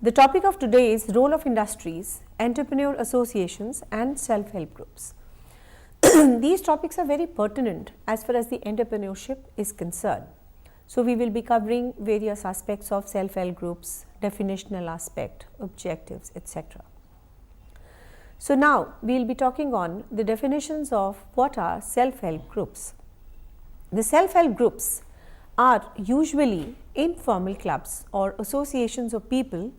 The topic of today is role of industries, entrepreneur associations and self-help groups. These topics are very pertinent as far as the entrepreneurship is concerned. So, we will be covering various aspects of self-help groups, definitional aspect, objectives, etc. So, now we will be talking on the definitions of what are self-help groups. The self-help groups are usually informal clubs or associations of people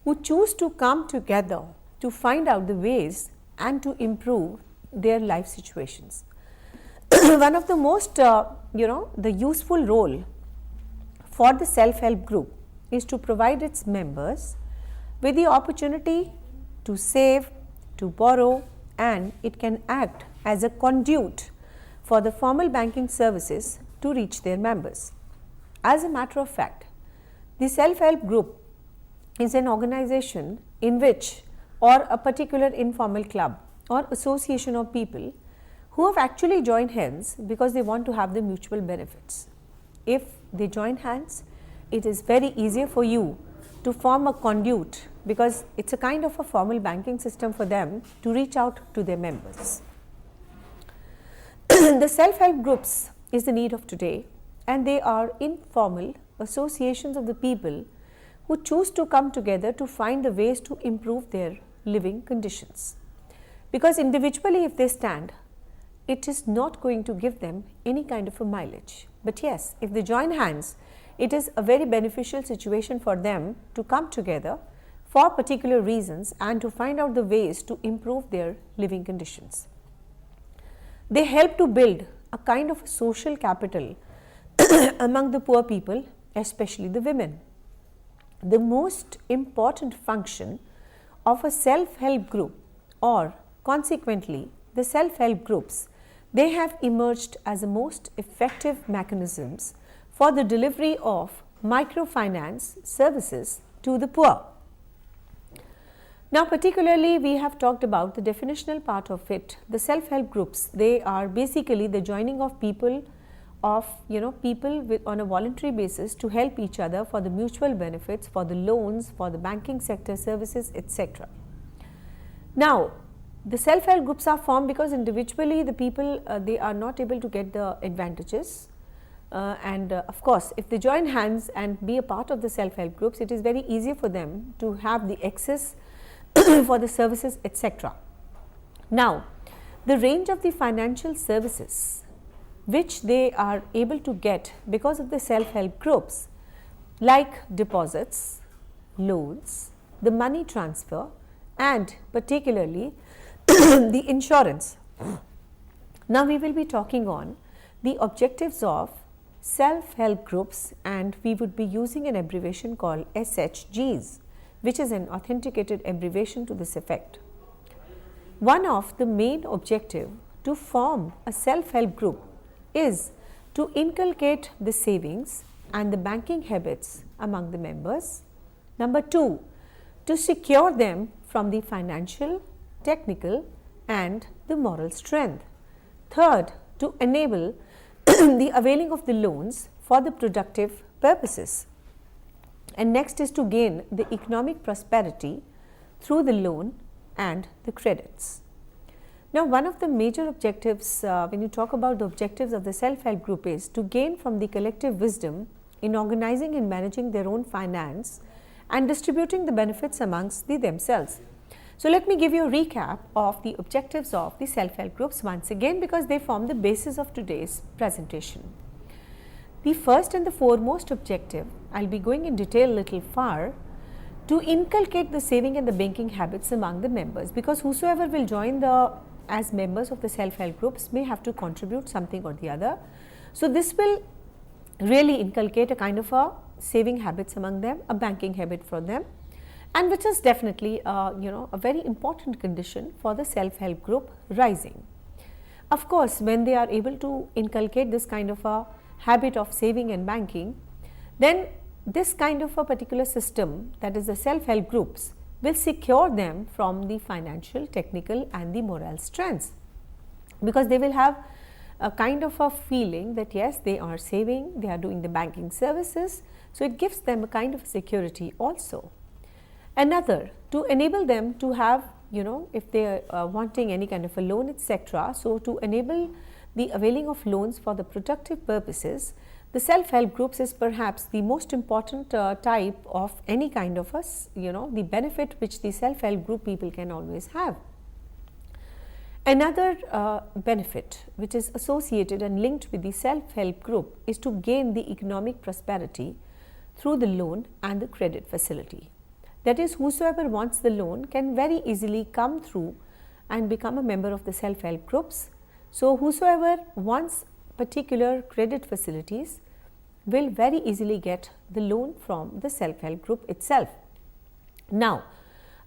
who choose to come together to find out the ways and to improve their life situations. One of the most the useful role for the self-help group is to provide its members with the opportunity to save, to borrow, and it can act as a conduit for the formal banking services to reach their members. As a matter of fact, the self-help group is an organization in which, or a particular informal club or association of people who have actually joined hands because they want to have the mutual benefits. If they join hands, it is very easier for you to form a conduit because it's a kind of a formal banking system for them to reach out to their members. The self-help groups is the need of today, and they are informal associations of the people who choose to come together to find the ways to improve their living conditions. Because individually if they stand, it is not going to give them any kind of a mileage. But yes, if they join hands, it is a very beneficial situation for them to come together for particular reasons and to find out the ways to improve their living conditions. They help to build a kind of social capital among the poor people, especially the women. The most important function of a self-help group, or consequently the self-help groups, they have emerged as the most effective mechanisms for the delivery of microfinance services to the poor. Now, particularly we have talked about the definitional part of it. The self-help groups, they are basically the joining of people with on a voluntary basis to help each other for the mutual benefits, for the loans, for the banking sector services, etc. Now, the self-help groups are formed because individually the people they are not able to get the advantages, and of course, if they join hands and be a part of the self-help groups, it is very easy for them to have the access for the services, etc. Now, the range of the financial services which they are able to get because of the self-help groups, like deposits, loans, the money transfer, and particularly the insurance. Now, we will be talking on the objectives of self-help groups, and we would be using an abbreviation called SHGs, which is an authenticated abbreviation to this effect. One of the main objective to form a self-help group is to inculcate the savings and the banking habits among the members. Number 2, to secure them from the financial, technical and the moral strength. Third, to enable the availing of the loans for the productive purposes. And next is to gain the economic prosperity through the loan and the credits. Now, one of the major objectives when you talk about the objectives of the self-help group is to gain from the collective wisdom in organizing and managing their own finance and distributing the benefits amongst themselves. So, let me give you a recap of the objectives of the self-help groups once again, because they form the basis of today's presentation. The first and the foremost objective, I will be going in detail a little far, to inculcate the saving and the banking habits among the members, because whosoever will join as members of the self-help groups may have to contribute something or the other. So, this will really inculcate a kind of a saving habits among them, a banking habit for them, and which is definitely a very important condition for the self-help group rising. Of course, when they are able to inculcate this kind of a habit of saving and banking, then this kind of a particular system, that is the self-help groups, will secure them from the financial, technical and the moral strengths, because they will have a kind of a feeling that yes, they are saving, they are doing the banking services. So, it gives them a kind of security also. Another, to enable them to have, if they are wanting any kind of a loan, etc. So, to enable the availing of loans for the productive purposes, the self-help groups is perhaps the most important type of any kind of the benefit which the self-help group people can always have. Another benefit which is associated and linked with the self-help group is to gain the economic prosperity through the loan and the credit facility. That is, whosoever wants the loan can very easily come through and become a member of the self-help groups. So, whosoever wants particular credit facilities will very easily get the loan from the self-help group itself. Now,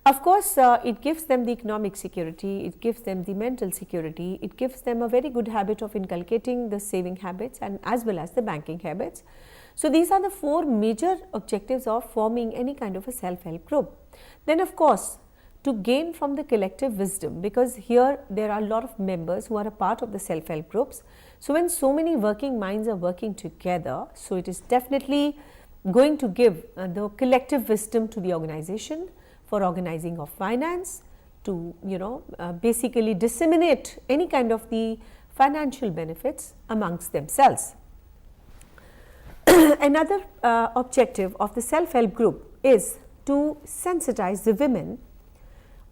of course, it gives them the economic security, it gives them the mental security, it gives them a very good habit of inculcating the saving habits and as well as the banking habits. So, these are the four major objectives of forming any kind of a self-help group. Then of course, to gain from the collective wisdom, because here there are a lot of members who are a part of the self-help groups. So, when so many working minds are working together, so it is definitely going to give the collective wisdom to the organization for organizing of finance, to basically disseminate any kind of the financial benefits amongst themselves. Another objective of the self-help group is to sensitize the women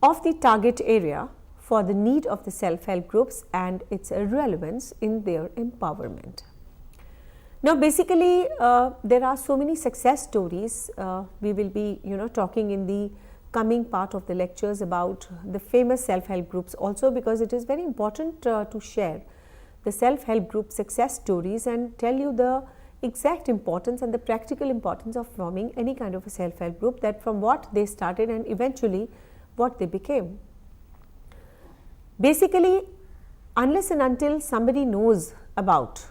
of the target area for the need of the self-help groups and its relevance in their empowerment. Now, basically there are so many success stories. We will be talking in the coming part of the lectures about the famous self-help groups also, because it is very important to share the self-help group success stories and tell you the exact importance and the practical importance of forming any kind of a self-help group, that from what they started and eventually what they became. Basically, unless and until somebody knows about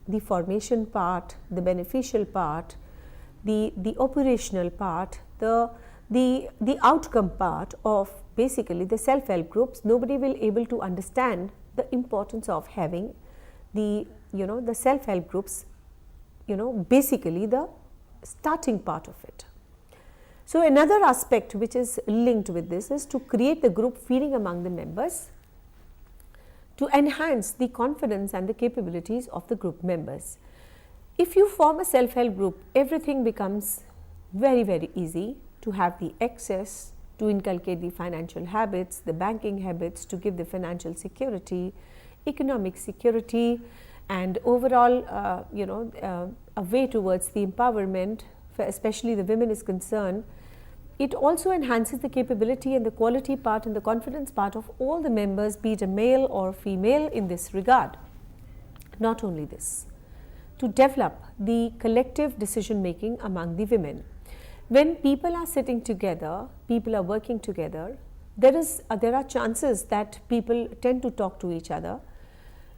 the formation part, the beneficial part, the operational part, the outcome part of basically the self-help groups, nobody will able to understand the importance of having the self-help groups, basically the starting part of it. So, another aspect which is linked with this is to create the group feeling among the members, to enhance the confidence and the capabilities of the group members. If you form a self-help group, everything becomes very easy to have the access, to inculcate the financial habits, the banking habits, to give the financial security, economic security, and overall a way towards the empowerment, especially the women is concerned. It also enhances the capability and the quality part and the confidence part of all the members, be it a male or female in this regard. Not only this, to develop the collective decision making among the women. When people are sitting together, people are working together, there are chances that people tend to talk to each other.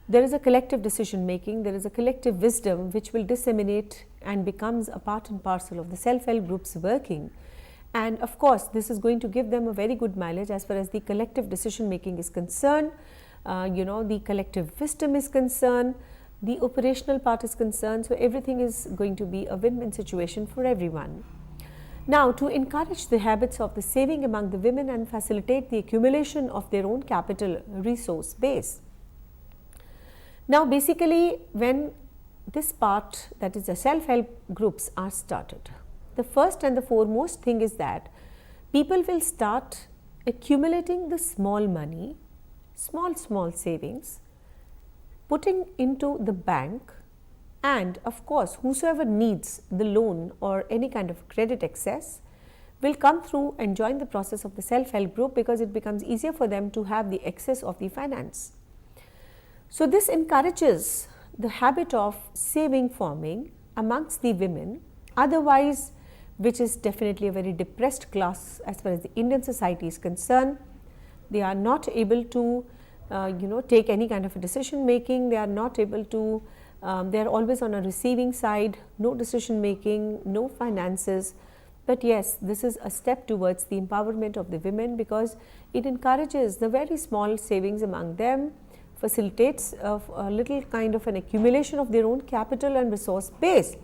There is a collective decision making, there is a collective wisdom which will disseminate and becomes a part and parcel of the self-help group's working. And of course, this is going to give them a very good mileage as far as the collective decision making is concerned, the collective wisdom is concerned, the operational part is concerned. So, everything is going to be a win-win situation for everyone. Now, to encourage the habits of the saving among the women and facilitate the accumulation of their own capital resource base. Now, basically, when this part, that is the self-help groups, are started, the first and the foremost thing is that people will start accumulating the small money, small savings, putting into the bank, and of course, whosoever needs the loan or any kind of credit access will come through and join the process of the self-help group, because it becomes easier for them to have the access of the finance. So, this encourages the habit of saving forming amongst the women, otherwise which is definitely a very depressed class as far as the Indian society is concerned. They are not able to take any kind of a decision making, they are not able to, they are always on a receiving side, no decision making, no finances. But yes, this is a step towards the empowerment of the women, because it encourages the very small savings among them, facilitates a little kind of an accumulation of their own capital and resource base.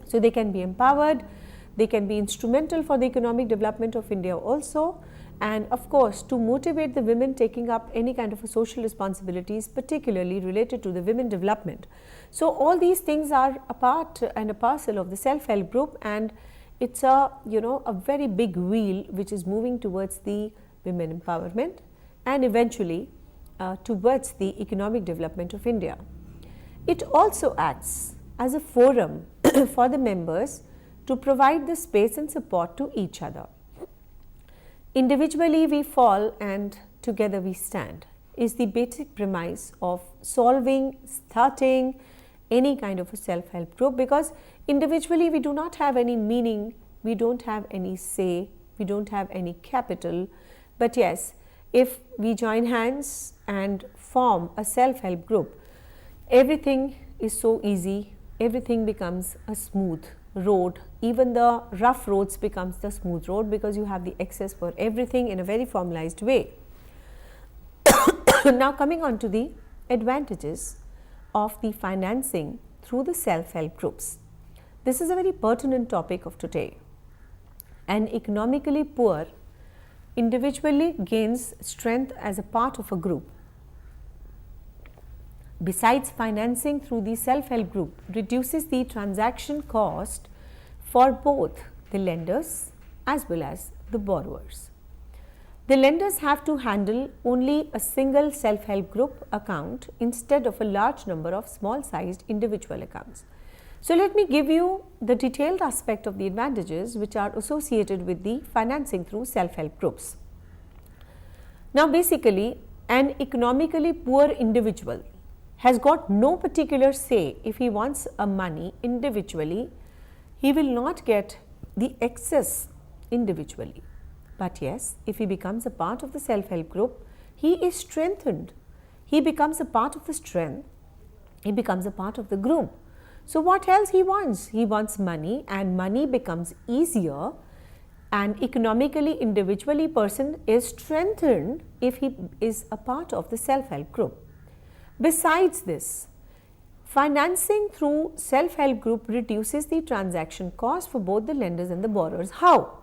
So, they can be empowered, They can be instrumental for the economic development of India also, and of course to motivate the women taking up any kind of a social responsibilities, particularly related to the women development. So all these things are a part and a parcel of the self-help group, and it's a a very big wheel which is moving towards the women empowerment and eventually towards the economic development of India. It also acts as a forum for the members to provide the space and support to each other. Individually we fall and together we stand is the basic premise of starting any kind of a self-help group, because individually we do not have any meaning, we don't have any say, we don't have any capital. But yes, if we join hands and form a self-help group, everything is so easy, everything becomes a smooth road. Even the rough roads becomes the smooth road, because you have the access for everything in a very formalized way. Now coming on to the advantages of the financing through the self-help groups. This is a very pertinent topic of today. An economically poor individually gains strength as a part of a group. Besides, financing through the self-help group reduces the transaction cost for both the lenders as well as the borrowers. The lenders have to handle only a single self-help group account instead of a large number of small-sized individual accounts. So let me give you the detailed aspect of the advantages which are associated with the financing through self-help groups. Now basically, an economically poor individual has got no particular say. If he wants a money individually, he will not get the excess individually. But yes, if he becomes a part of the self-help group, he is strengthened. He becomes a part of the strength. He becomes a part of the group. So what else he wants? He wants money, and money becomes easier, and economically, individually person is strengthened if he is a part of the self-help group. Besides this, financing through self-help group reduces the transaction cost for both the lenders and the borrowers. How?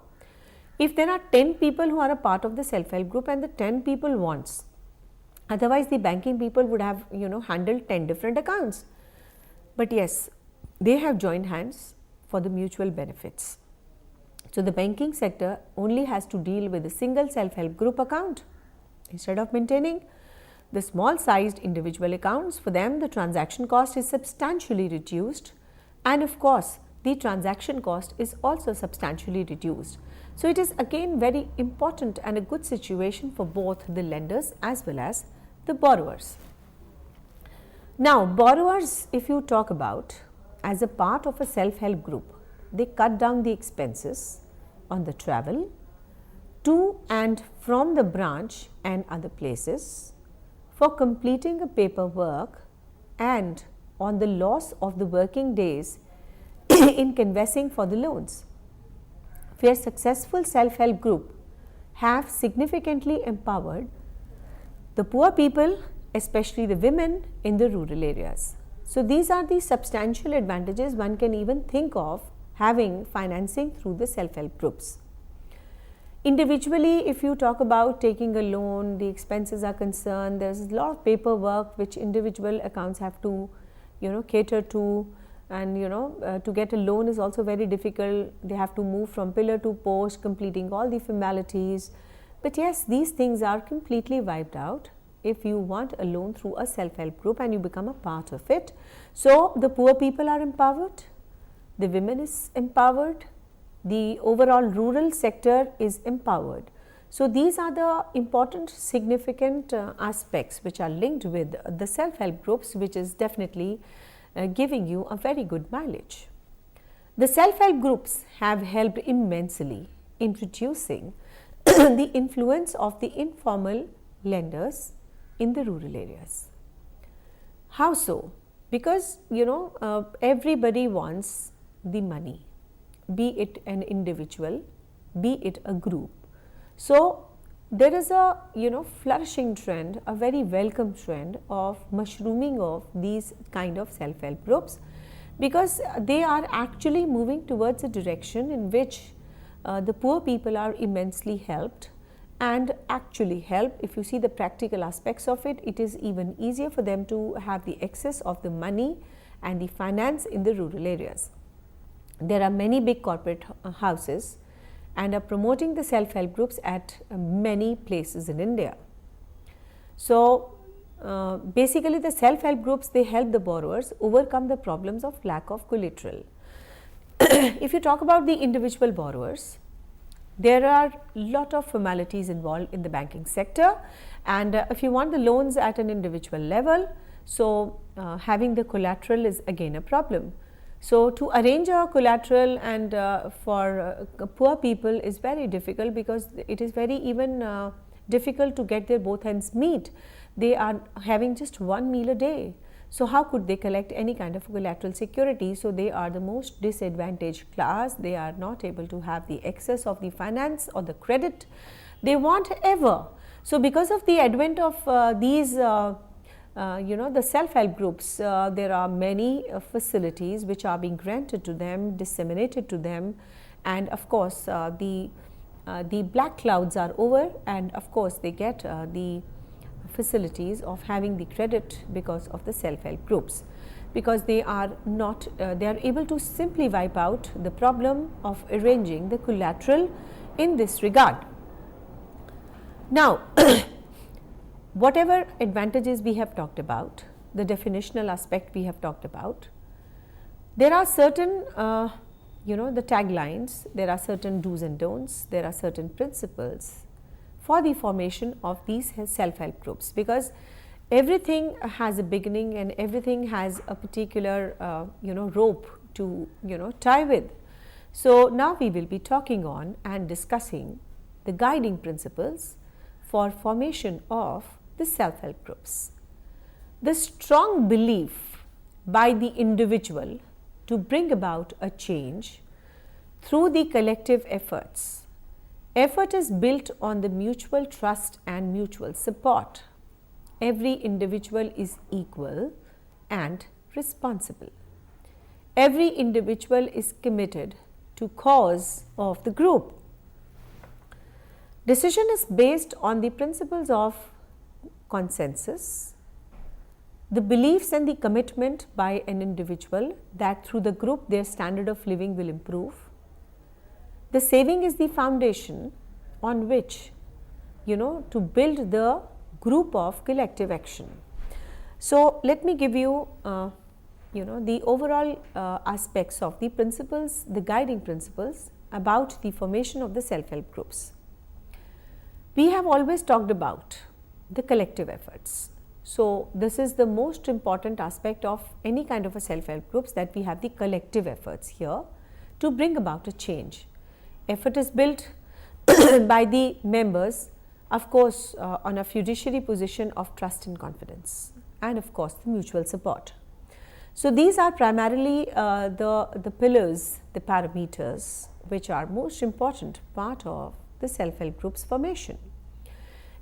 If there are 10 people who are a part of the self-help group and the 10 people wants, otherwise the banking people would have handled 10 different accounts. But yes, they have joined hands for the mutual benefits. So the banking sector only has to deal with a single self-help group account instead of maintaining the small-sized individual accounts. For them, the transaction cost is substantially reduced, and of course, the transaction cost is also substantially reduced. So it is again very important and a good situation for both the lenders as well as the borrowers. Now, borrowers, if you talk about as a part of a self-help group, they cut down the expenses on the travel to and from the branch and other places, for completing a paperwork, and on the loss of the working days in canvassing for the loans. Where successful self-help group have significantly empowered the poor people, especially the women in the rural areas. So these are the substantial advantages one can even think of having financing through the self-help groups. Individually, if you talk about taking a loan, the expenses are concerned, there's a lot of paperwork which individual accounts have to cater to, and to get a loan is also very difficult. They have to move from pillar to post, completing all the formalities. But yes, these things are completely wiped out if you want a loan through a self-help group and you become a part of it. So the poor people are empowered, the women is empowered, the overall rural sector is empowered. So these are the important significant aspects which are linked with the self-help groups, which is definitely giving you a very good mileage. The self-help groups have helped immensely in reducing the influence of the informal lenders in the rural areas. How so? Because everybody wants the money, be it an individual, be it a group. So there is a flourishing trend, a very welcome trend of mushrooming of these kind of self-help groups. because they are actually moving towards a direction in which the poor people are immensely helped, and actually help. If you see the practical aspects of it, it is even easier for them to have the access of the money and the finance in the rural areas. There are many big corporate houses and are promoting the self-help groups at many places in India. So, basically the self-help groups, they help the borrowers overcome the problems of lack of collateral. If you talk about the individual borrowers, there are lot of formalities involved in the banking sector, and if you want the loans at an individual level, so having the collateral is again a problem. So, to arrange a collateral and for poor people is very difficult, because it is very even difficult to get their both ends meet. They are having just one meal a day. So, how could they collect any kind of collateral security? So, they are the most disadvantaged class. They are not able to have the excess of the finance or the credit they want ever. So, because of the advent of these the self-help groups, there are many facilities which are being granted to them, disseminated to them, and of course, the black clouds are over, and of course, they get the facilities of having the credit because of the self-help groups, because they are not they are able to simply wipe out the problem of arranging the collateral in this regard. Now, whatever advantages we have talked about, the definitional aspect we have talked about, there are certain the taglines, there are certain do's and don'ts, there are certain principles for the formation of these self-help groups, because everything has a beginning and everything has a particular rope to tie with. So, now we will be talking on and discussing the guiding principles for formation of the self-help groups. The strong belief by the individual to bring about a change through the collective efforts. Effort is built on the mutual trust and mutual support. Every individual is equal and responsible. Every individual is committed to cause of the group. Decision is based on the principles of consensus, the beliefs and the commitment by an individual that through the group their standard of living will improve. The saving is the foundation on which to build the group of collective action. So, let me give you the overall aspects of the principles, the guiding principles about the formation of the self-help groups. We have always talked about the collective efforts. So, this is the most important aspect of any kind of a self-help groups, that we have the collective efforts here to bring about a change. Effort is built by the members, of course, on a fiduciary position of trust and confidence, and of course, the mutual support. So, these are primarily the pillars, the parameters which are most important part of the self-help groups formation.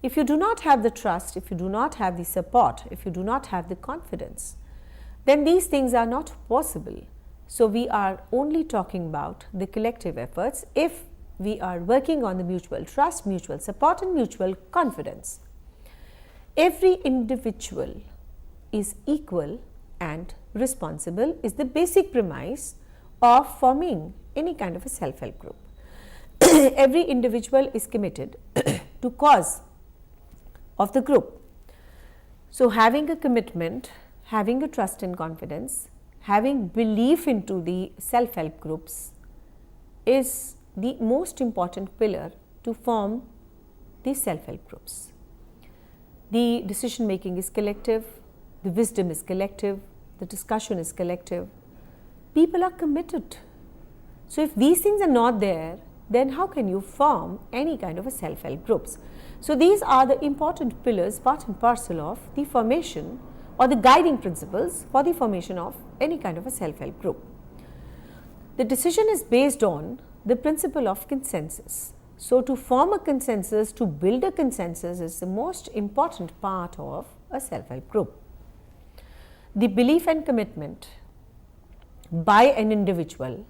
If you do not have the trust, if you do not have the support, if you do not have the confidence, then these things are not possible. So, we are only talking about the collective efforts if we are working on the mutual trust, mutual support and mutual confidence. Every individual is equal and responsible is the basic premise of forming any kind of a self-help group. Every individual is committed to cause of the group. So, having a commitment, having a trust and confidence, having belief into the self-help groups is the most important pillar to form the self-help groups. The decision making is collective, the wisdom is collective, the discussion is collective. People are committed. So, if these things are not there, then how can you form any kind of a self-help groups? So, these are the important pillars, part and parcel of the formation or the guiding principles for the formation of any kind of a self-help group. The decision is based on the principle of consensus. So, to form a consensus, to build a consensus is the most important part of a self-help group. The belief and commitment by an individual,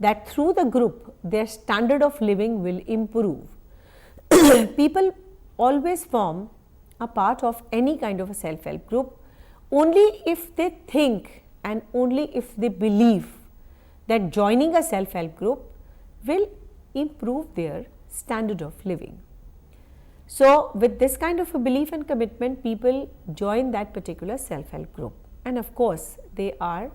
that through the group their standard of living will improve. People always form a part of any kind of a self-help group only if they think and only if they believe that joining a self-help group will improve their standard of living. So, with this kind of a belief and commitment, people join that particular self-help group, and of course, they are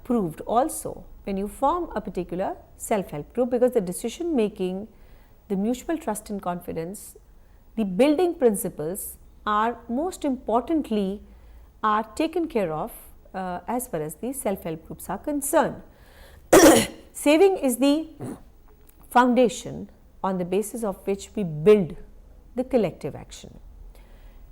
proved also when you form a particular self-help group, because the decision making, the mutual trust and confidence, the building principles are most importantly are taken care of as far as the self-help groups are concerned. Saving is the foundation on the basis of which we build the collective action.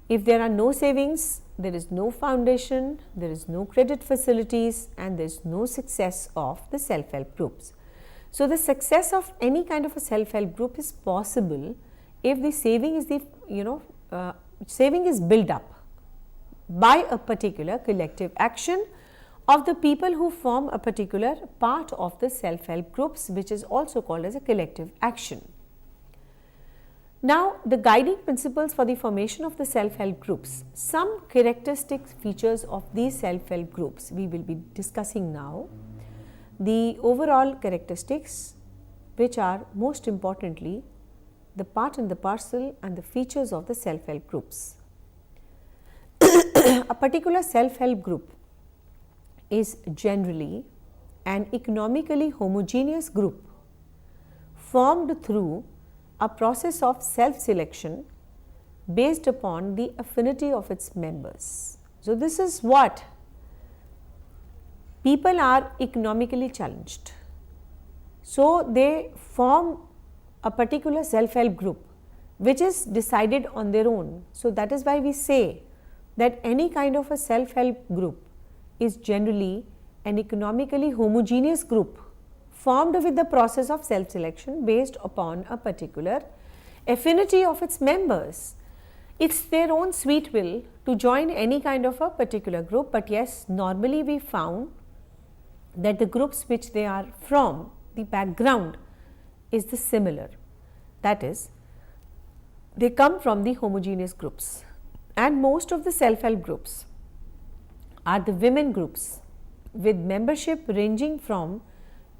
If there are no savings, there is no foundation, there is no credit facilities, and there is no success of the self-help groups. So, the success of any kind of a self-help group is possible if the saving is saving is built up by a particular collective action of the people who form a particular part of the self-help groups, which is also called as a collective action. Now, the guiding principles for the formation of the self-help groups, some characteristic features of these self-help groups we will be discussing now. The overall characteristics, which are most importantly the part and the parcel and the features of the self-help groups. A particular self-help group is generally an economically homogeneous group formed through a process of self-selection based upon the affinity of its members. So, this is what people are economically challenged. So, they form a particular self-help group which is decided on their own. So, that is why we say that any kind of a self-help group is generally an economically homogeneous group formed with the process of self-selection based upon a particular affinity of its members. It's their own sweet will to join any kind of a particular group, but yes, normally we found that the groups which they are from, the background is the similar. That is, they come from the homogeneous groups, and most of the self-help groups are the women groups with membership ranging from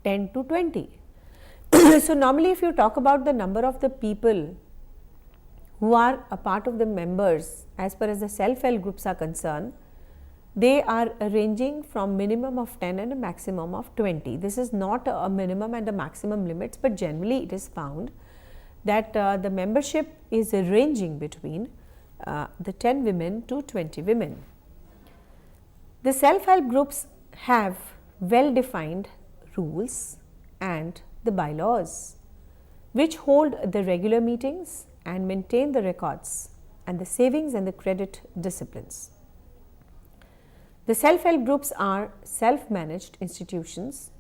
10 to 20. So, normally if you talk about the number of the people who are a part of the members as far as the self-help groups are concerned, they are ranging from minimum of 10 and a maximum of 20. This is not a minimum and a maximum limits, but generally it is found that the membership is ranging between the 10 women to 20 women. The self-help groups have well-defined rules and the bylaws which hold the regular meetings and maintain the records and the savings and the credit disciplines. The self-help groups are self-managed institutions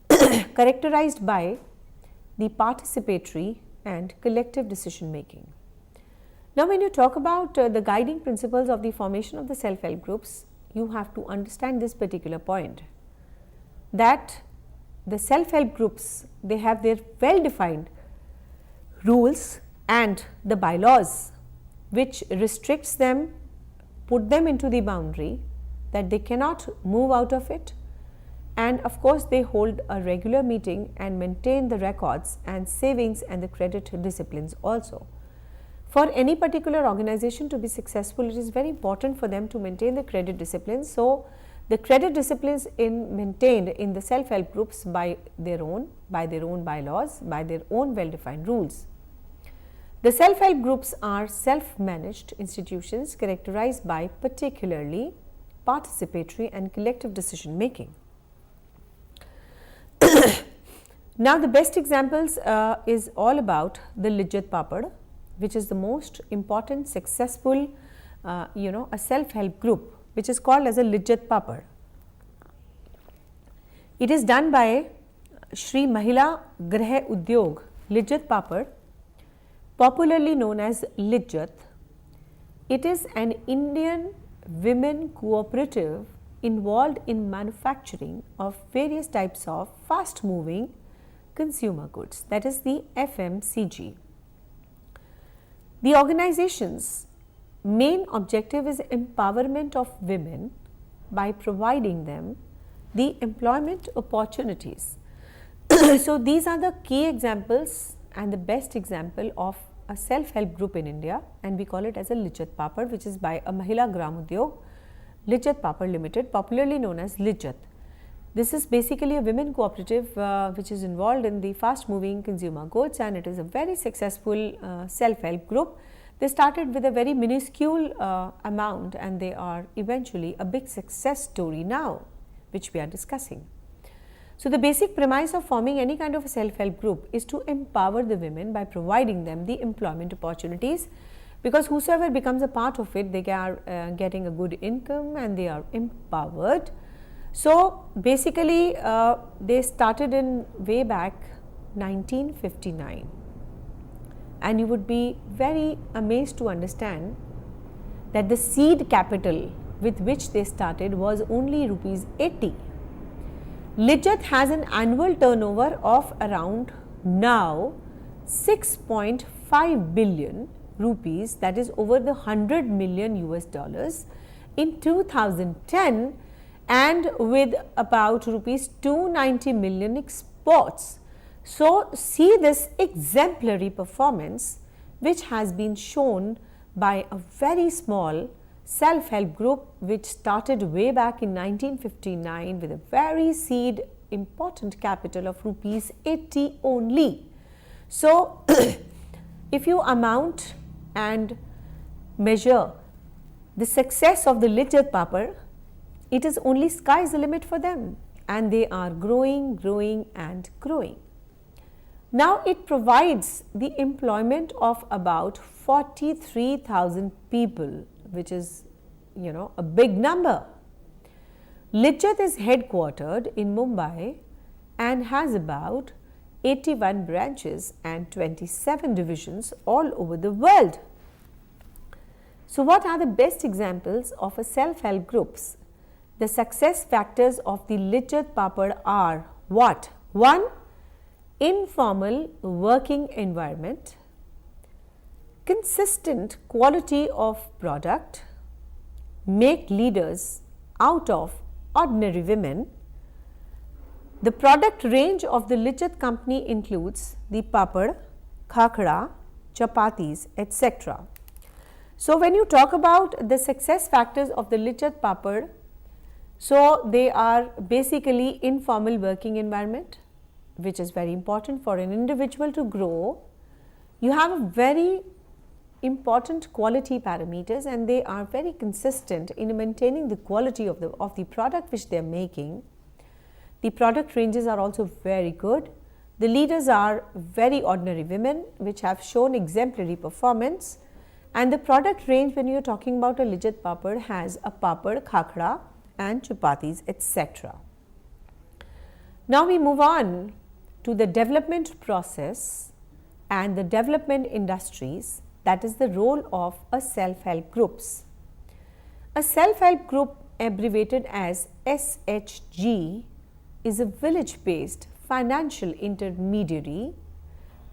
characterized by the participatory and collective decision making. Now, when you talk about the guiding principles of the formation of the self-help groups, you have to understand this particular point, that the self-help groups, they have their well-defined rules and the bylaws which restricts them, put them into the boundary that they cannot move out of it, and of course they hold a regular meeting and maintain the records and savings and the credit disciplines also. For any particular organization to be successful, it is very important for them to maintain the credit disciplines. So, the credit disciplines maintained in the self-help groups by their own bylaws, by their own well-defined rules. The self-help groups are self-managed institutions characterized by particularly participatory and collective decision making. Now, the best examples is all about the Lijjat Papad, which is the most important successful a self-help group which is called as a Lijjat Papad. It is done by Shri Mahila Grah Udyog Lijjat Papad, popularly known as Lijjat. It is an Indian women cooperative involved in manufacturing of various types of fast moving consumer goods, that is the FMCG. The organization's main objective is empowerment of women by providing them the employment opportunities. So these are the key examples and the best example of a self-help group in India, and we call it as a Lijjat Papad, which is by a Mahila Gram Udyog Lijjat Papad Limited, popularly known as Lijjat. This is basically a women cooperative which is involved in the fast moving consumer goods, and it is a very successful self-help group. They started with a very minuscule amount, and they are eventually a big success story now, which we are discussing. So the basic premise of forming any kind of a self-help group is to empower the women by providing them the employment opportunities, because whosoever becomes a part of it, they are getting a good income and they are empowered. So basically they started in way back 1959, and you would be very amazed to understand that the seed capital with which they started was only rupees 80. Lijjat has an annual turnover of around now 6.5 billion rupees, that is over the 100 million US dollars in 2010, and with about rupees 290 million exports. So see this exemplary performance which has been shown by a very small self-help group which started way back in 1959 with a very seed important capital of rupees 80 only. So if you amount and measure the success of the Lijjat Papad, it is only sky is the limit for them, and they are growing and growing. Now it provides the employment of about 43,000 people, which is, you know, a big number. Lijjat is headquartered in Mumbai and has about 81 branches and 27 divisions all over the world. So what are the best examples of a self-help groups? The success factors of the Lijjat Papad are what? 1. Informal working environment, consistent quality of product, make leaders out of ordinary women. The product range of the Lijjat company includes the papad, khakra, chapatis, etc. So when you talk about the success factors of the Lijjat Papad, so they are basically informal working environment, which is very important for an individual to grow. You have a very important quality parameters, and they are very consistent in maintaining the quality of the product which they are making. The product ranges are also very good. The leaders are very ordinary women which have shown exemplary performance, and the product range when you are talking about a Lijjat Papad has a papad, khakra and chapatis, etc. Now we move on to the development process and the development industries, that is the role of a self-help groups. A self-help group, abbreviated as SHG, is a village-based financial intermediary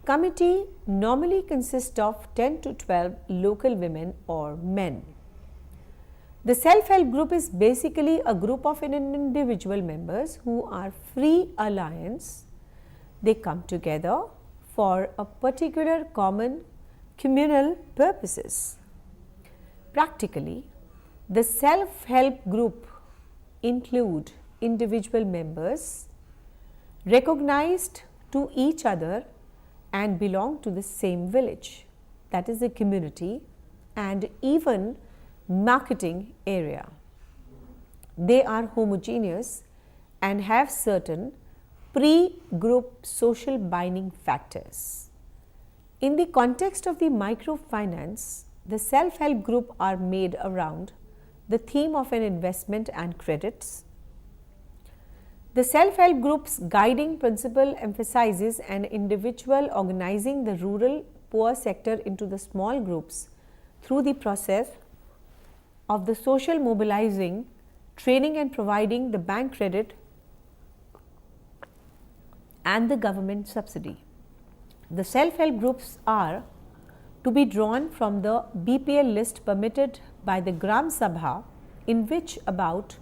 committee, normally consists of 10 to 12 local women or men. The self-help group is basically a group of individual members who are free alliance. They come together for a particular common communal purposes. Practically, the self-help group include individual members recognized to each other and belong to the same village, that is the community, and even marketing area. They are homogeneous and have certain pre-group social binding factors. In the context of the microfinance, the self-help group are made around the theme of an investment and credits. The self-help group's guiding principle emphasizes an individual organizing the rural poor sector into the small groups through the process of the social mobilizing training and providing the bank credit and the government subsidy. The self-help groups are to be drawn from the BPL list permitted by the Gram Sabha, in which about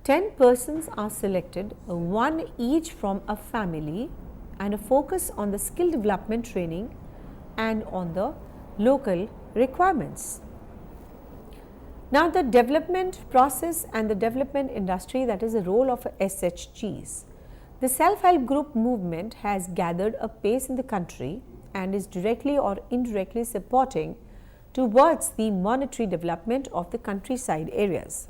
10 persons are selected, one each from a family, and a focus on the skill development training and on the local requirements. Now, the development process and the development industry, that is the role of SHGs. The self-help group movement has gathered a pace in the country and is directly or indirectly supporting towards the monetary development of the countryside areas.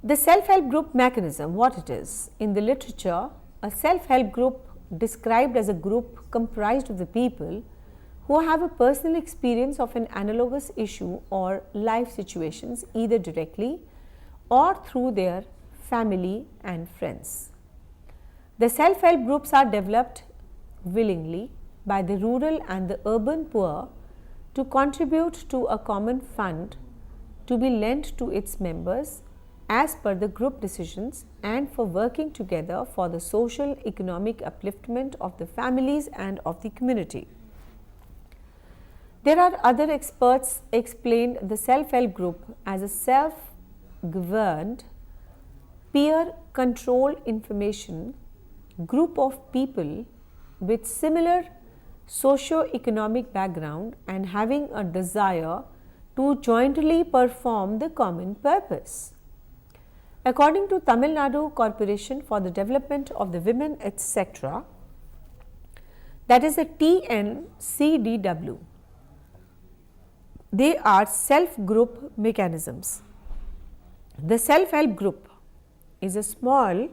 The self-help group mechanism, what it is? In the literature, a self-help group described as a group comprised of the people who have a personal experience of an analogous issue or life situations, either directly or through their family and friends. The self-help groups are developed willingly by the rural and the urban poor to contribute to a common fund to be lent to its members as per the group decisions and for working together for the social economic upliftment of the families and of the community. There are other experts explained the self-help group as a self-governed, peer-controlled information group of people with similar socio-economic background and having a desire to jointly perform the common purpose. According to Tamil Nadu Corporation for the Development of the Women, etc., that is a TNCDW, they are self-group mechanisms. The self-help group is a small,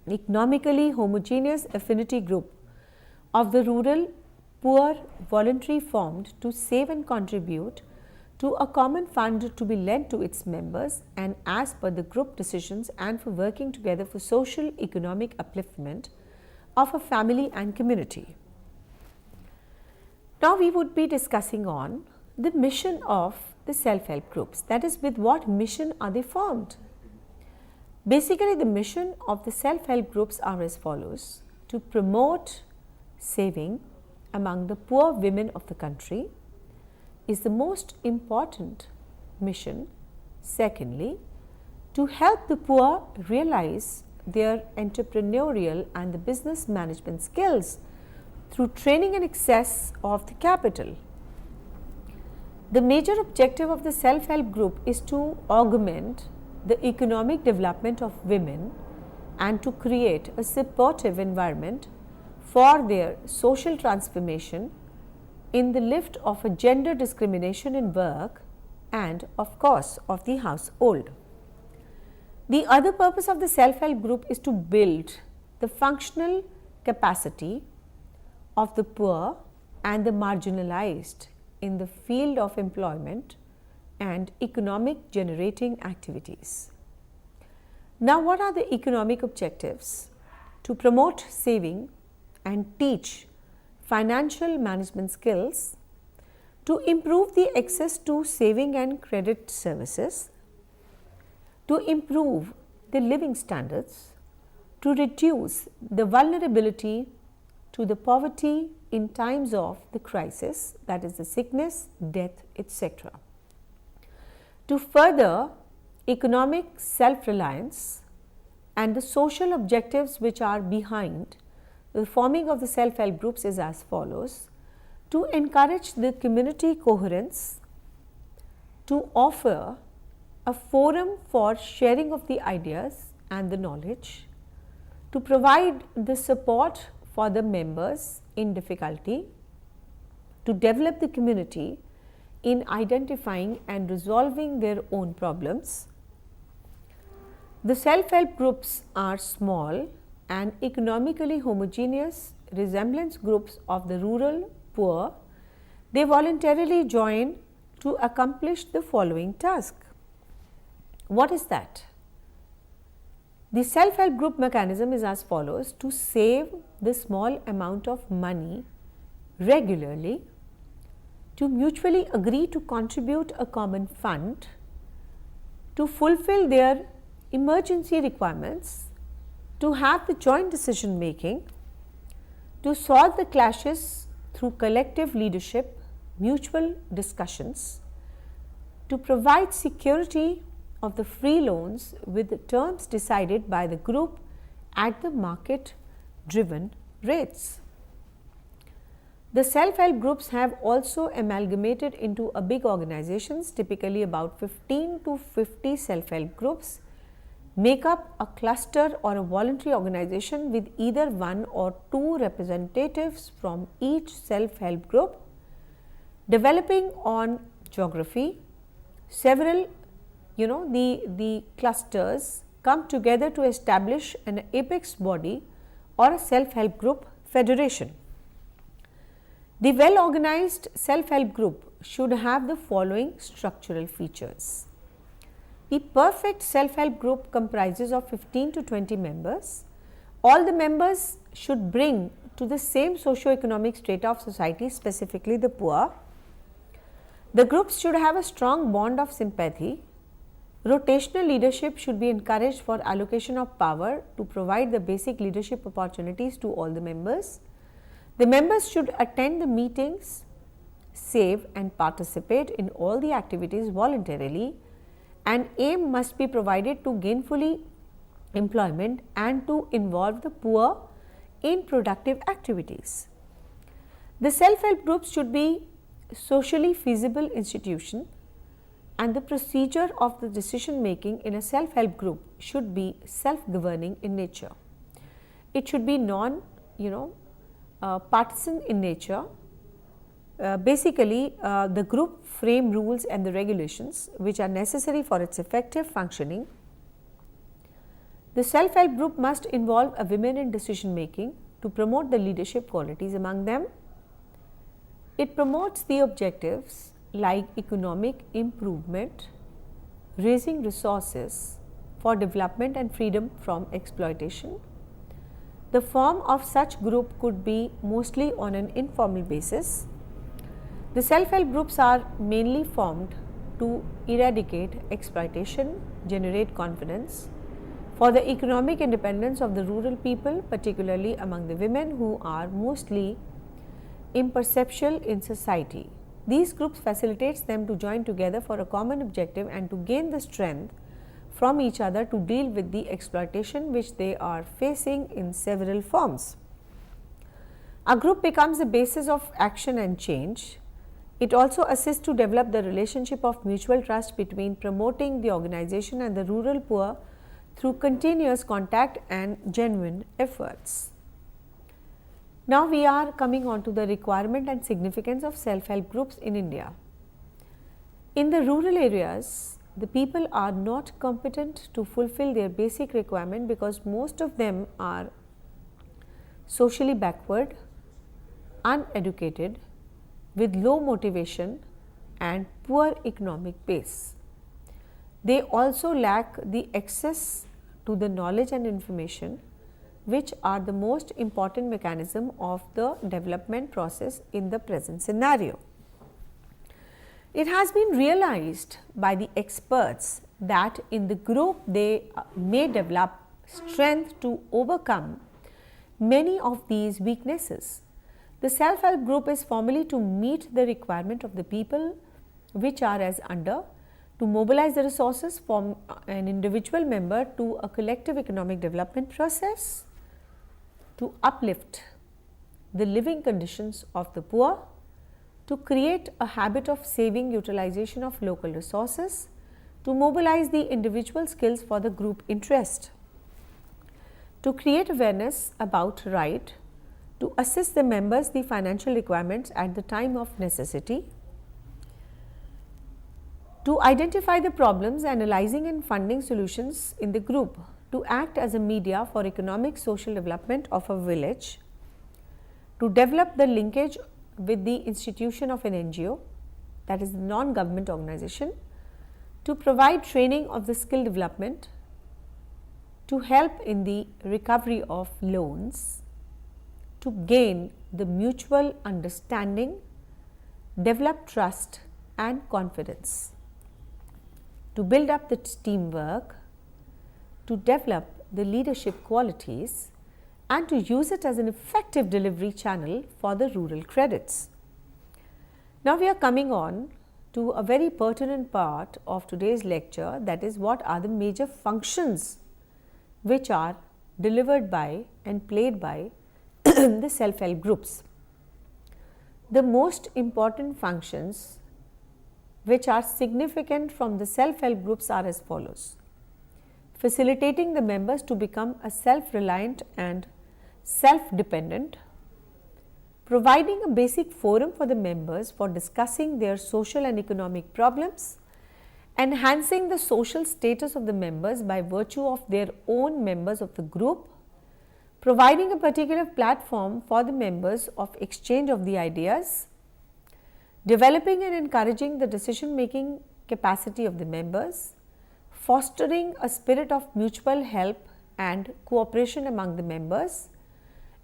economically homogeneous affinity group of the rural poor voluntary formed to save and contribute to a common fund to be lent to its members and as per the group decisions and for working together for social economic upliftment of a family and community. Now, we would be discussing on the mission of the self-help groups, that is, with what mission are they formed? Basically, the mission of the self-help groups are as follows: to promote saving among the poor women of the country is the most important mission. Secondly, to help the poor realize their entrepreneurial and the business management skills through training and access of the capital. The major objective of the self-help group is to augment the economic development of women and to create a supportive environment for their social transformation in the lift of a gender discrimination in work and, of course, of the household. The other purpose of the self-help group is to build the functional capacity of the poor and the marginalized in the field of employment and economic generating activities. Now, what are the economic objectives? To promote saving and teach financial management skills, to improve the access to saving and credit services, to improve the living standards, to reduce the vulnerability to the poverty in times of the crisis, that is the sickness, death, etc. To further economic self-reliance and the social objectives which are behind the forming of the self-help groups is as follows: to encourage the community coherence, to offer a forum for sharing of the ideas and the knowledge, to provide the support for the members in difficulty, to develop the community in identifying and resolving their own problems. The self-help groups are small and economically homogeneous resemblance groups of the rural poor. They voluntarily join to accomplish the following task. What is that? The self-help group mechanism is as follows: to save the small amount of money regularly, to mutually agree to contribute a common fund, to fulfill their emergency requirements, to have the joint decision making, to solve the clashes through collective leadership, mutual discussions, to provide security of the free loans with the terms decided by the group at the market driven rates. The self-help groups have also amalgamated into a big organizations, typically about 15 to 50 self-help groups make up a cluster or a voluntary organization with either one or two representatives from each self-help group. Developing on geography, several the clusters come together to establish an apex body or a self-help group federation. The well organized self-help group should have the following structural features. The perfect self-help group comprises of 15 to 20 members. All the members should bring to the same socio-economic strata of society, specifically the poor. The groups should have a strong bond of sympathy. Rotational leadership should be encouraged for allocation of power to provide the basic leadership opportunities to all the members. The members should attend the meetings, save and participate in all the activities voluntarily, and aim must be provided to gainfully employment and to involve the poor in productive activities. The self-help groups should be socially feasible institution, and the procedure of the decision making in a self-help group should be self-governing in nature. It should be partisan in nature. The group frame rules and the regulations which are necessary for its effective functioning. The self-help group must involve a women in decision making to promote the leadership qualities among them. It promotes the objectives like economic improvement, raising resources for development and freedom from exploitation. The form of such group could be mostly on an informal basis. The self-help groups are mainly formed to eradicate exploitation, generate confidence for the economic independence of the rural people, particularly among the women who are mostly imperceptual in society. These groups facilitates them to join together for a common objective and to gain the strength from each other to deal with the exploitation which they are facing in several forms. A group becomes the basis of action and change. It also assists to develop the relationship of mutual trust between promoting the organization and the rural poor through continuous contact and genuine efforts. Now we are coming on to the requirement and significance of self-help groups in India. In the rural areas, the people are not competent to fulfill their basic requirement because most of them are socially backward, uneducated, with low motivation and poor economic base. They also lack the access to the knowledge and information which are the most important mechanism of the development process in the present scenario. It has been realized by the experts that in the group they may develop strength to overcome many of these weaknesses. The self-help group is formally to meet the requirement of the people which are as under, to mobilize the resources from an individual member to a collective economic development process, to uplift the living conditions of the poor, to create a habit of saving utilization of local resources, to mobilize the individual skills for the group interest, to create awareness about right, to assist the members the financial requirements at the time of necessity, to identify the problems, analyzing and funding solutions in the group, to act as a media for economic social development of a village, to develop the linkage with the institution of an NGO, that is the non-government organization, to provide training of the skill development, to help in the recovery of loans, to gain the mutual understanding, develop trust and confidence. to build up the teamwork, to develop the leadership qualities, and to use it as an effective delivery channel for the rural credits. Now we are coming on to a very pertinent part of today's lecture, that is, what are the major functions which are delivered by and played by the self-help groups. The most important functions which are significant from the self-help groups are as follows: facilitating the members to become a self-reliant and self-dependent, providing a basic forum for the members for discussing their social and economic problems, enhancing the social status of the members by virtue of their own members of the group, providing a particular platform for the members of exchange of the ideas, developing and encouraging the decision making capacity of the members, fostering a spirit of mutual help and cooperation among the members,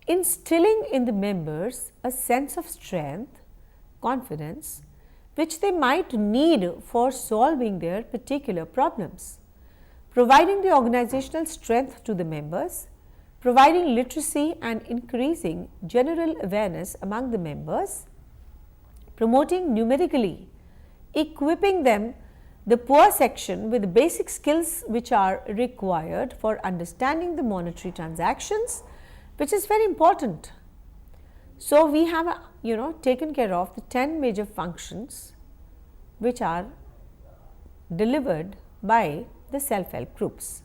instilling in the members a sense of strength, confidence, which they might need for solving their particular problems, providing the organizational strength to the members, providing literacy and increasing general awareness among the members, promoting numerically, equipping them, the poor section, with the basic skills which are required for understanding the monetary transactions, which is very important. So we have taken care of the 10 major functions which are delivered by the self-help groups.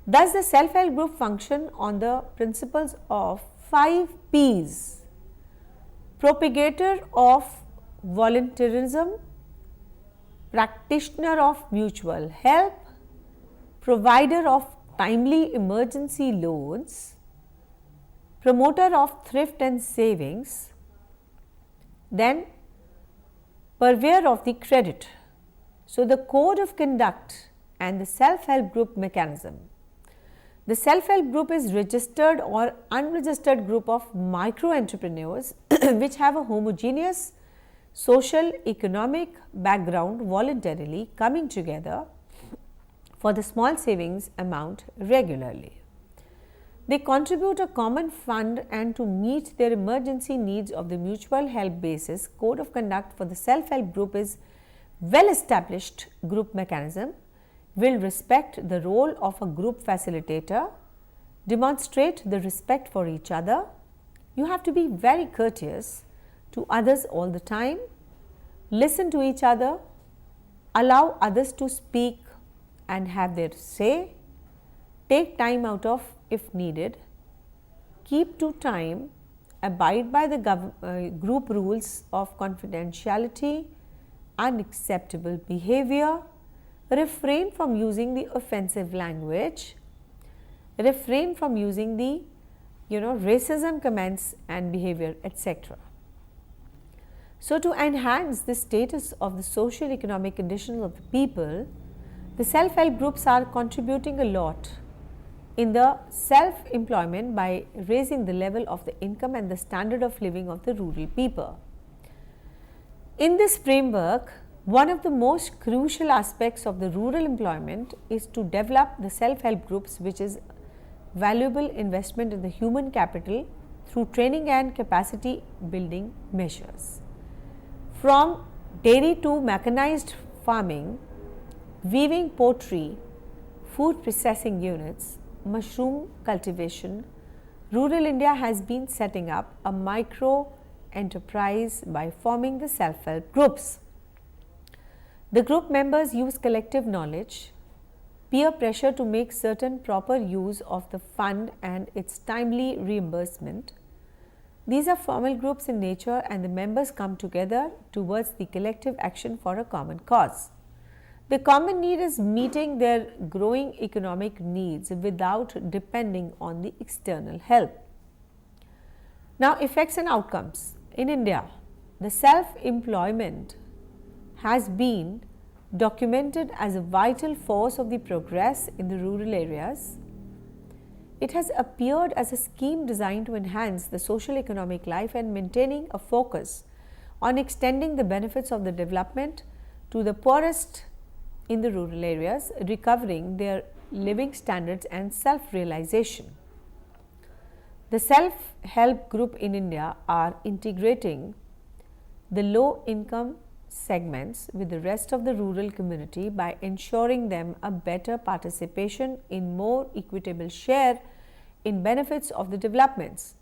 Thus, the self-help group function on the principles of 5 P's: propagator of volunteerism, practitioner of mutual help, provider of timely emergency loans, promoter of thrift and savings, then purveyor of the credit. So, the code of conduct and the self-help group mechanism. The self-help group is registered or unregistered group of micro entrepreneurs which have a homogeneous social economic background voluntarily coming together for the small savings amount regularly. They contribute a common fund, and to meet their emergency needs of the mutual help basis, code of conduct for the self-help group is well established group mechanism, will respect the role of a group facilitator, demonstrate the respect for each other. You have to be very courteous to others all the time, listen to each other, allow others to speak and have their say, take time out of if needed, keep to time, abide by the group rules of confidentiality, unacceptable behavior, refrain from using the offensive language, refrain from using the racism comments and behavior, etc. So, to enhance the status of the social economic conditions of the people, the self-help groups are contributing a lot in the self-employment by raising the level of the income and the standard of living of the rural people. In this framework, one of the most crucial aspects of the rural employment is to develop the self-help groups, which is valuable investment in the human capital through training and capacity building measures. From dairy to mechanized farming, weaving pottery, food processing units, mushroom cultivation, rural India has been setting up a micro enterprise by forming the self-help groups. The group members use collective knowledge, peer pressure to make certain proper use of the fund and its timely reimbursement. These are formal groups in nature, and the members come together towards the collective action for a common cause. The common need is meeting their growing economic needs without depending on the external help. Now, effects and outcomes. In India, the self-employment has been documented as a vital force of the progress in the rural areas. It has appeared as a scheme designed to enhance the social economic life and maintaining a focus on extending the benefits of the development to the poorest in the rural areas, recovering their living standards and self-realization. The self-help group in India are integrating the low-income segments with the rest of the rural community by ensuring them a better participation in more equitable share in benefits of the developments.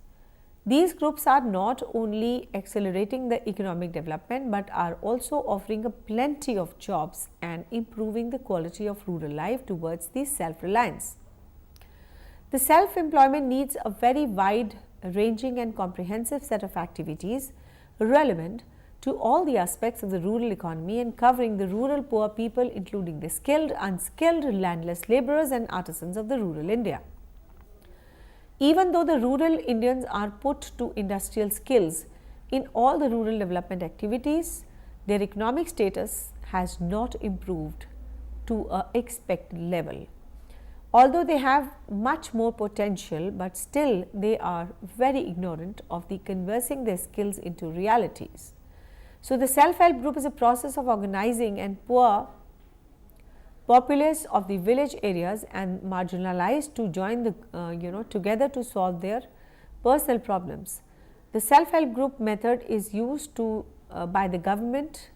These groups are not only accelerating the economic development, but are also offering a plenty of jobs and improving the quality of rural life towards the self-reliance. The self-employment needs a very wide ranging and comprehensive set of activities relevant to all the aspects of the rural economy and covering the rural poor people, including the skilled, unskilled, landless laborers and artisans of the rural India. Even though the rural Indians are put to industrial skills in all the rural development activities, their economic status has not improved to an expected level. Although they have much more potential, but still they are very ignorant of the converting their skills into realities. So, the self-help group is a process of organizing and poor populace of the village areas and marginalized to join the together to solve their personal problems. The self-help group method is used by the government,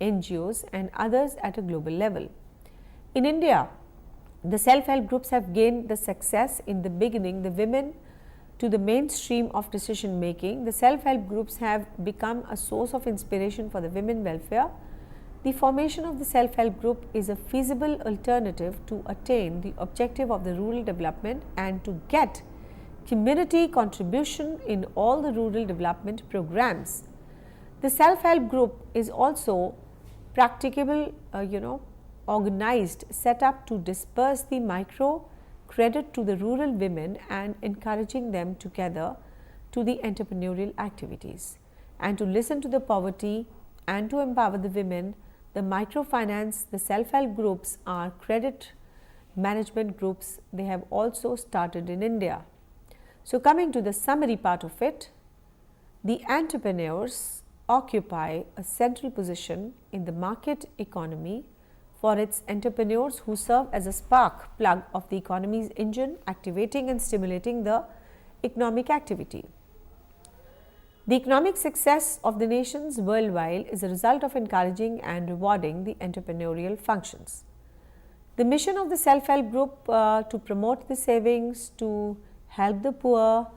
NGOs and others at a global level. In India, the self-help groups have gained the success in the beginning, the women to the mainstream of decision making. The self-help groups have become a source of inspiration for the women welfare. The formation of the self-help group is a feasible alternative to attain the objective of the rural development and to get community contribution in all the rural development programs. The self-help group is also practicable, organized, set up to disperse the micro credit to the rural women and encouraging them together to the entrepreneurial activities and to listen to the poverty and to empower the women. The microfinance, the self-help groups are credit management groups. They have also started in India. So, coming to the summary part of it, the entrepreneurs occupy a central position in the market economy for its entrepreneurs who serve as a spark plug of the economy's engine, activating and stimulating the economic activity. The economic success of the nations worldwide is a result of encouraging and rewarding the entrepreneurial functions. The mission of the self-help group to promote the savings, to help the poor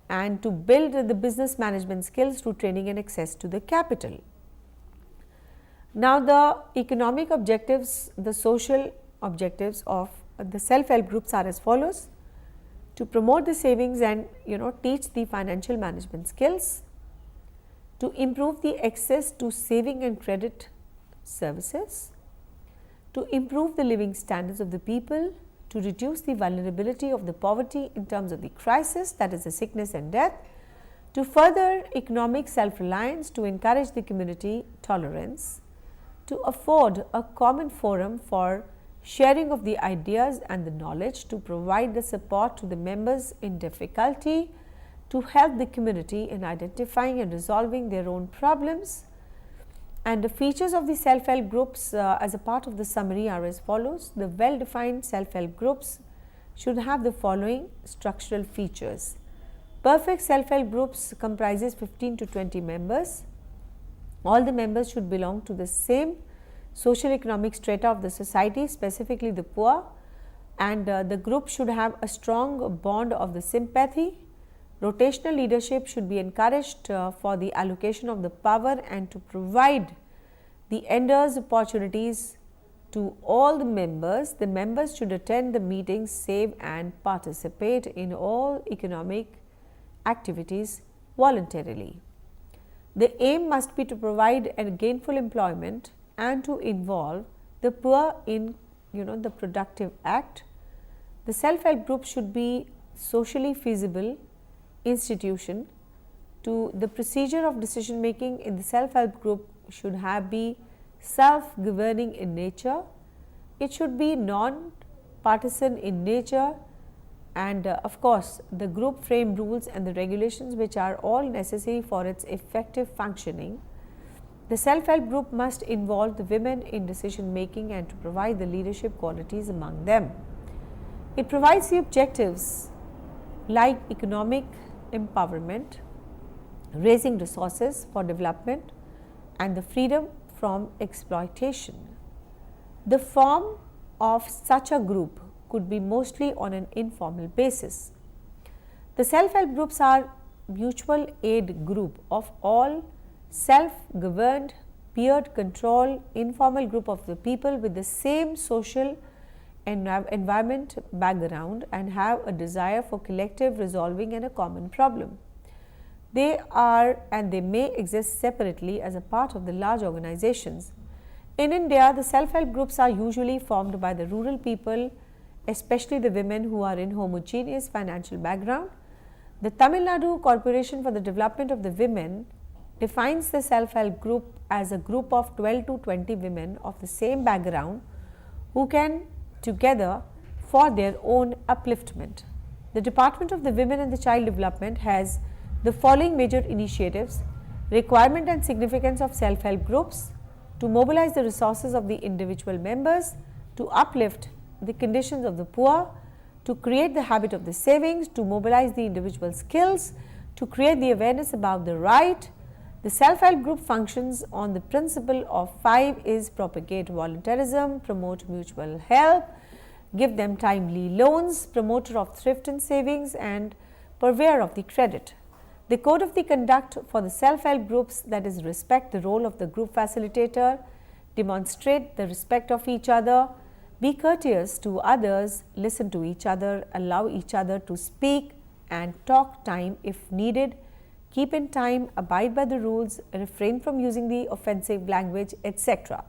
and to build the business management skills through training and access to the capital. Now, the economic objectives, the social objectives of the self-help groups are as follows: to promote the savings and teach the financial management skills, to improve the access to saving and credit services, to improve the living standards of the people, to reduce the vulnerability of the poverty in terms of the crisis, that is the sickness and death, to further economic self-reliance, to encourage the community tolerance, to afford a common forum for sharing of the ideas and the knowledge, to provide the support to the members in difficulty, to help the community in identifying and resolving their own problems. And the features of the self-help groups as a part of the summary are as follows. The well-defined self-help groups should have the following structural features. Perfect self-help groups comprises 15 to 20 members. All the members should belong to the same social economic strata of the society, specifically the poor, and the group should have a strong bond of the sympathy. Rotational leadership should be encouraged for the allocation of the power and to provide the enders opportunities to all the members. The members should attend the meetings, save and participate in all economic activities voluntarily. The aim must be to provide a gainful employment and to involve the poor in the productive act. The self-help group should be socially feasible institution. To the procedure of decision making in the self-help group should be self-governing in nature. It should be non-partisan in nature, and of course, the group frame rules and the regulations which are all necessary for its effective functioning. The self-help group must involve the women in decision making and to provide the leadership qualities among them. It provides the objectives like economic empowerment, raising resources for development, and the freedom from exploitation. The form of such a group could be mostly on an informal basis. The self-help groups are mutual aid group of all self-governed, peer-controlled, informal group of the people with the same social environment background and have a desire for collective resolving and a common problem. They are and they may exist separately as a part of the large organizations. In India, the self-help groups are usually formed by the rural people, especially the women who are in homogeneous financial background. The Tamil Nadu Corporation for the Development of the Women defines the self-help group as a group of 12 to 20 women of the same background who can together for their own upliftment. The Department of the Women and the Child Development has the following major initiatives: requirement and significance of self-help groups, to mobilize the resources of the individual members, to uplift the conditions of the poor, to create the habit of the savings, to mobilize the individual skills, to create the awareness about the right. The self-help group functions on the principle of 5 is propagate voluntarism, promote mutual help, give them timely loans, promoter of thrift and savings, and purveyor of the credit. The code of the conduct for the self-help groups, that is, respect the role of the group facilitator, demonstrate the respect of each other, be courteous to others, listen to each other, allow each other to speak and talk time if needed, keep in time, abide by the rules, refrain from using the offensive language, etc.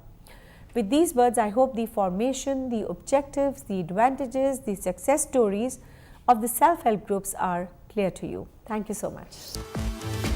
With these words, I hope the formation, the objectives, the advantages, the success stories of the self-help groups are clear to you. Thank you so much.